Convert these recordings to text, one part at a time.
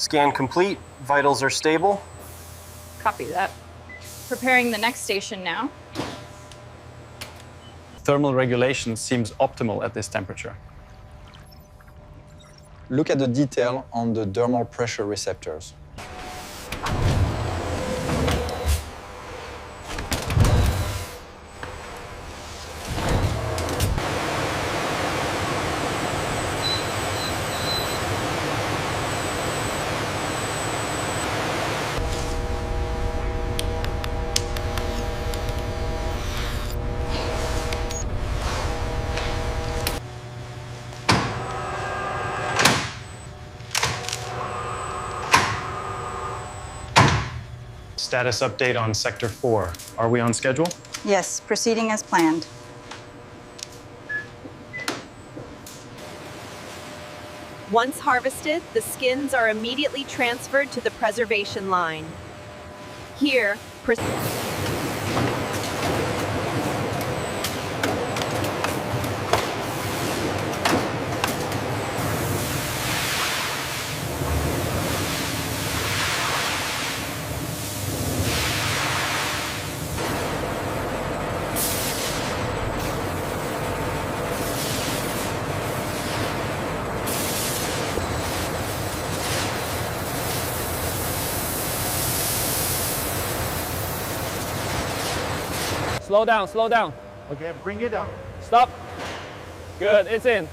Scan complete. Vitals are stable. Copy that. Preparing the next station now. Thermal regulation seems optimal at this temperature. Look at the detail on the dermal pressure receptors. Status update on Sector 4. Are we on schedule? Yes, proceeding as planned. Once harvested, the skins are immediately transferred to the preservation line. Here, Slow down, slow down. Okay, bring it down. Stop. Good, it's in.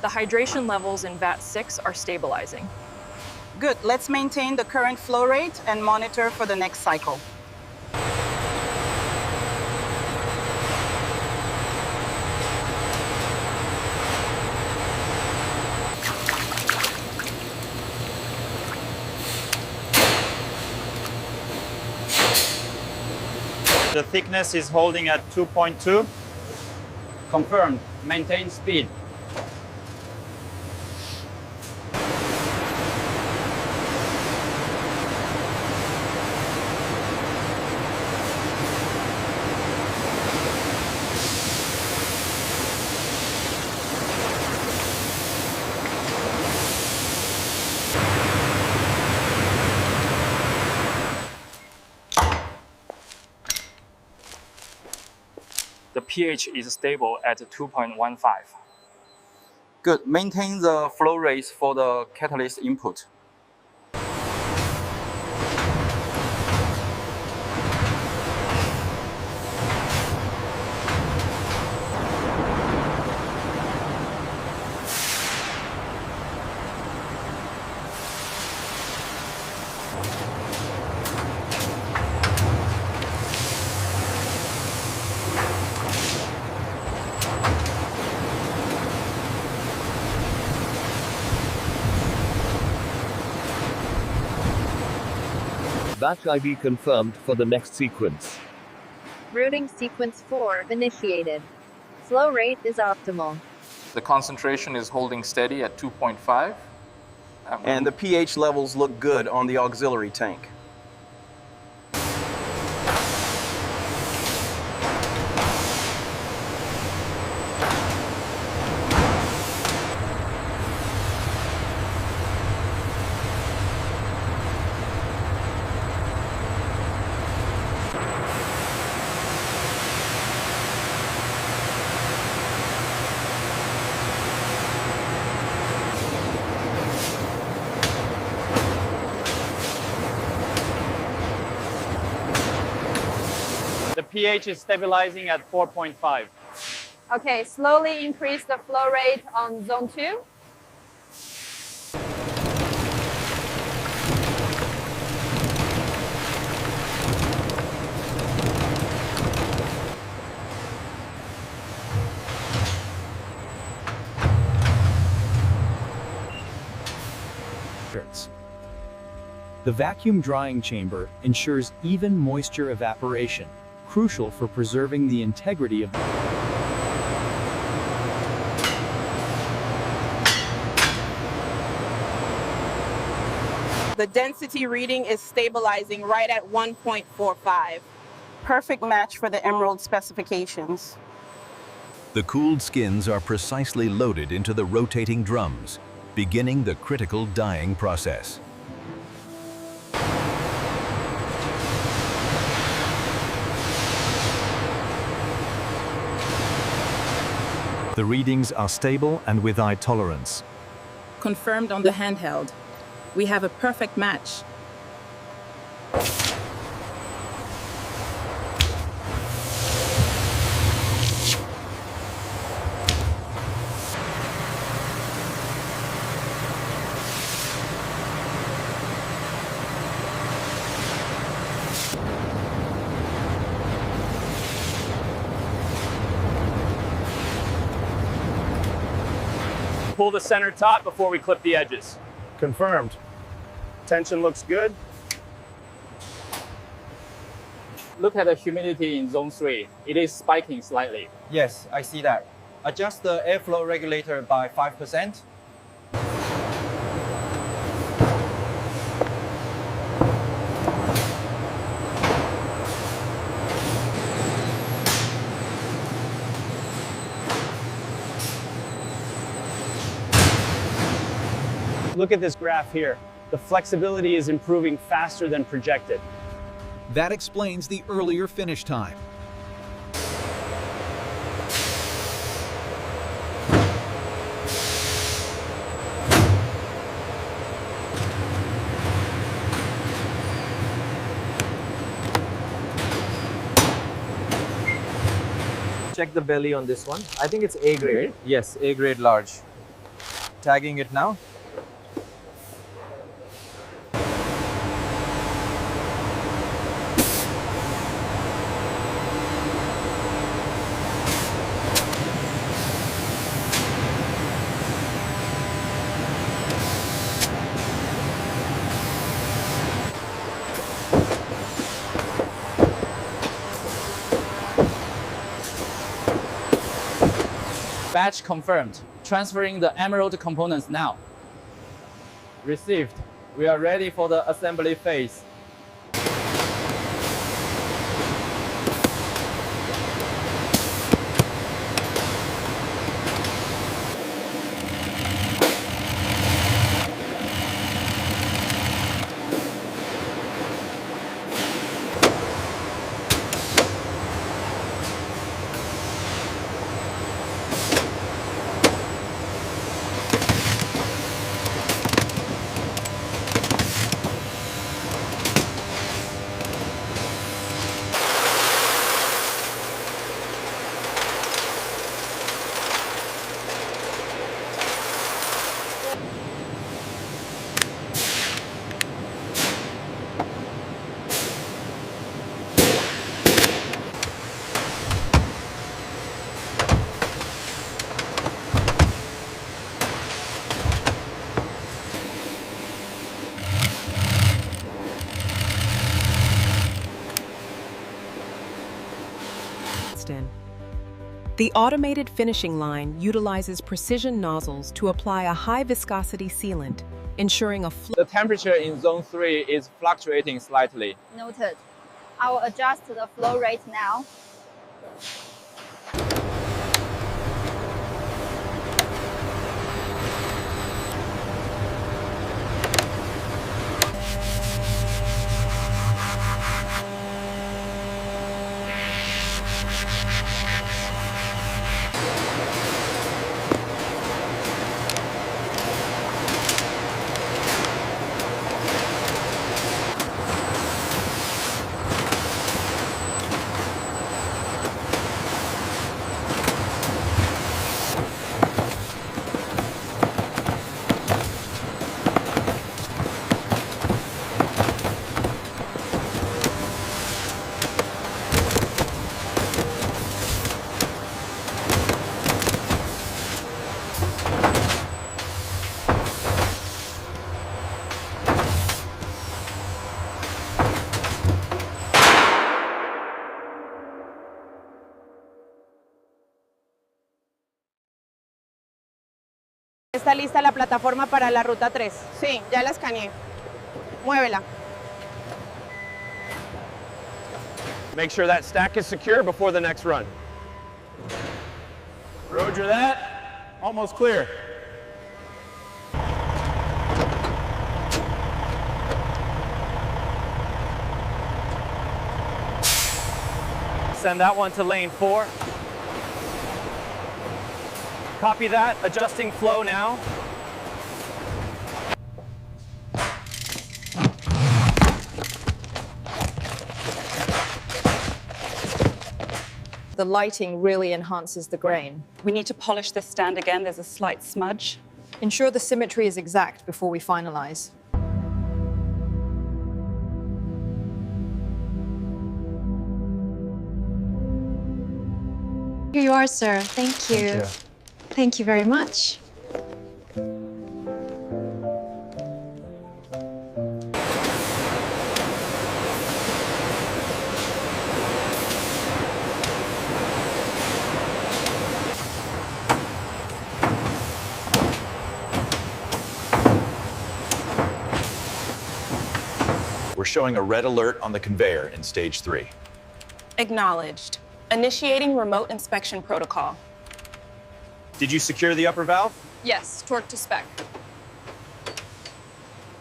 The hydration levels in vat 6 are stabilizing. Good, let's maintain the current flow rate and monitor for the next cycle. The thickness is holding at 2.2. Confirmed. Maintain speed. The pH is stable at 2.15. Good. Maintain the flow rates for the catalyst input. Batch ID confirmed for the next sequence. routing sequence 4 initiated. Flow rate is optimal. The concentration is holding steady at 2.5. And the pH levels look good on the auxiliary tank. The pH is stabilizing at 4.5. Okay, slowly increase the flow rate on zone 2. The vacuum drying chamber ensures even moisture evaporation, crucial for preserving the integrity of The density reading is stabilizing right at 1.45. perfect match for the emerald specifications. The cooled skins are precisely loaded into the rotating drums, beginning the critical dyeing process. The readings are stable and with eye tolerance. Confirmed on the handheld. We have a perfect match. Pull the center top before we clip the edges. Confirmed. Tension looks good. Look at the humidity in zone 3. It is spiking slightly. Yes, I see that. Adjust the airflow regulator by 5%. Look at this graph here. The flexibility is improving faster than projected. That explains the earlier finish time. Check the belly on this one. I think it's A grade. Yes, A grade large. Tagging it now. Batch confirmed. Transferring the emerald components now. Received. We are ready for the assembly phase. The automated finishing line utilizes precision nozzles to apply a high viscosity sealant, ensuring a flow. The temperature in zone 3 is fluctuating slightly. Noted. I will adjust the flow rate now. ¿Está lista la plataforma para la ruta 3? Sí, ya la escaneé. Muévela. Make sure that stack is secure before the next run. Roger that. Almost clear. Send that one to lane 4. Copy that, adjusting flow now. The lighting really enhances the grain. We need to polish this stand again. There's a slight smudge. Ensure the symmetry is exact before we finalize. Here you are, sir. Thank you. Thank you very much. We're showing a red alert on the conveyor in stage 3. Acknowledged. Initiating remote inspection protocol. Did you secure the upper valve? Yes, torque to spec.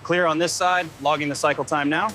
Clear on this side, logging the cycle time now.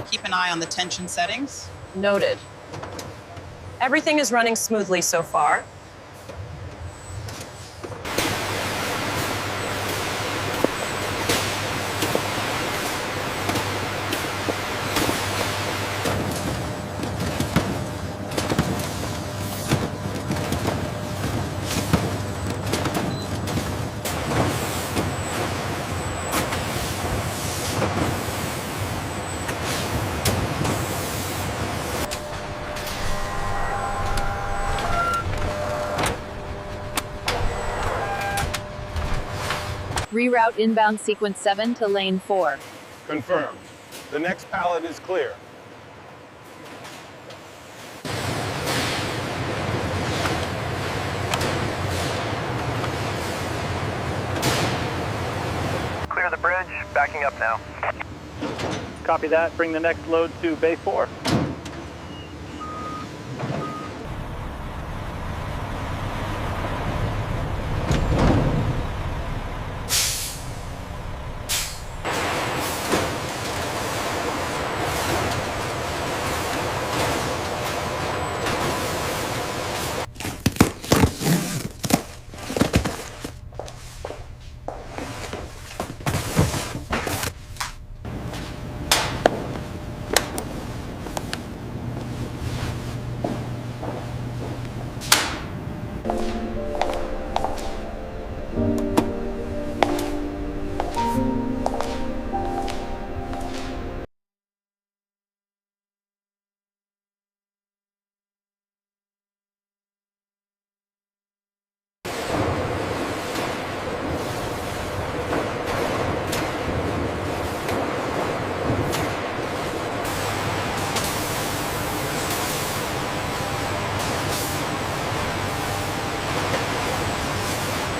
Keep an eye on the tension settings. Noted. Everything is running smoothly so far. Reroute inbound sequence 7 to lane 4. Confirmed. The next pallet is clear. Clear the bridge, backing up now. Copy that. Bring the next load to bay 4.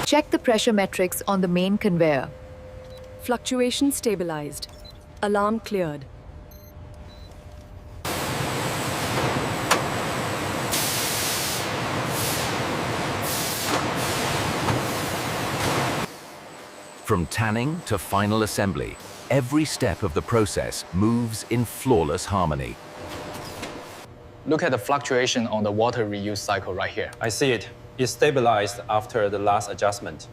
Check the pressure metrics on the main conveyor. Fluctuation stabilized. Alarm cleared. From tanning to final assembly, every step of the process moves in flawless harmony. Look at the fluctuation on the water reuse cycle right here. I see it. is stabilized after the last adjustment.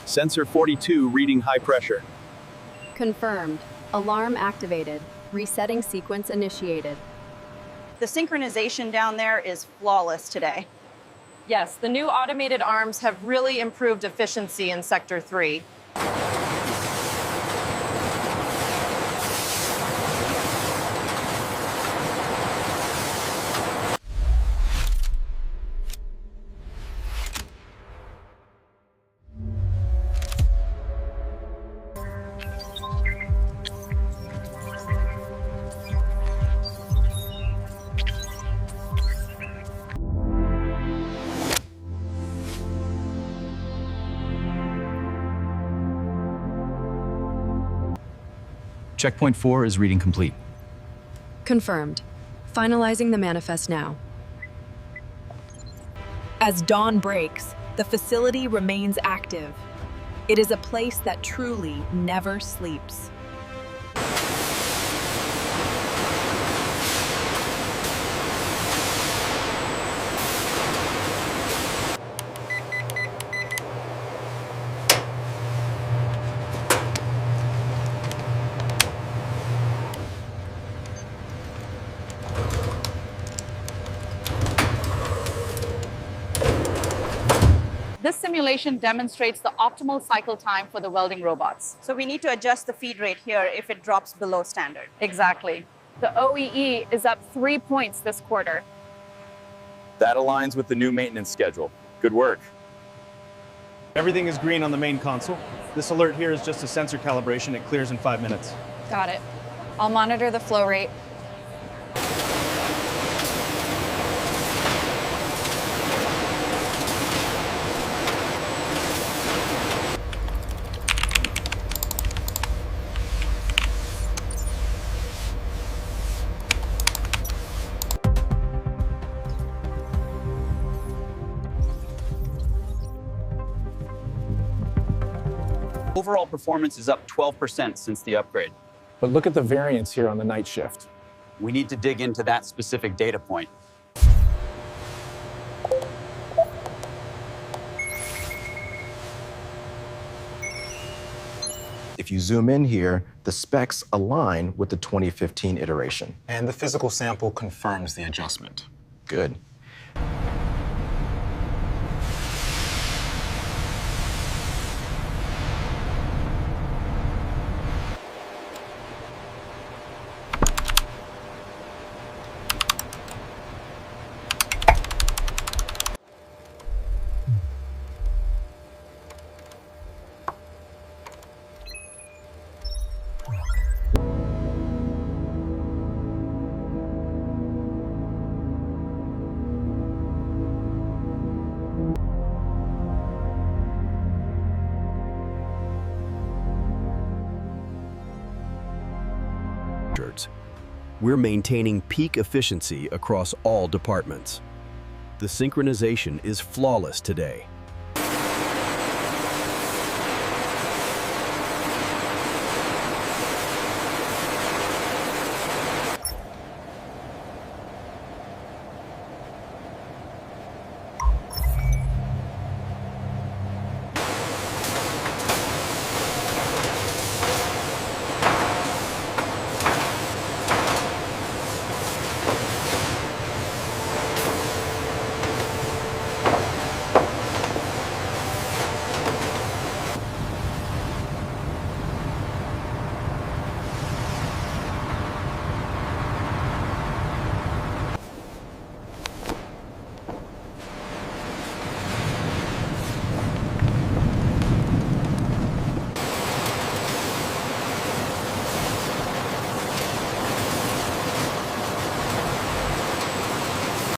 Sensor 42 reading high pressure. Confirmed. Alarm activated. Resetting sequence initiated. The synchronization down there is flawless today. Yes, the new automated arms have really improved efficiency in Sector 3. Checkpoint 4 is reading complete. Confirmed. Finalizing the manifest now. As dawn breaks, the facility remains active. It is a place that truly never sleeps. This simulation demonstrates the optimal cycle time for the welding robots. So we need to adjust the feed rate here if it drops below standard. Exactly. The OEE is up 3 points this quarter. That aligns with the new maintenance schedule. Good work. Everything is green on the main console. This alert here is just a sensor calibration. It clears in 5 minutes. Got it. I'll monitor the flow rate. Overall performance is up 12% since the upgrade. But look at the variance here on the night shift. We need to dig into that specific data point. If you zoom in here, the specs align with the 2015 iteration. And the physical sample confirms the adjustment. Good. We're maintaining peak efficiency across all departments. The synchronization is flawless today.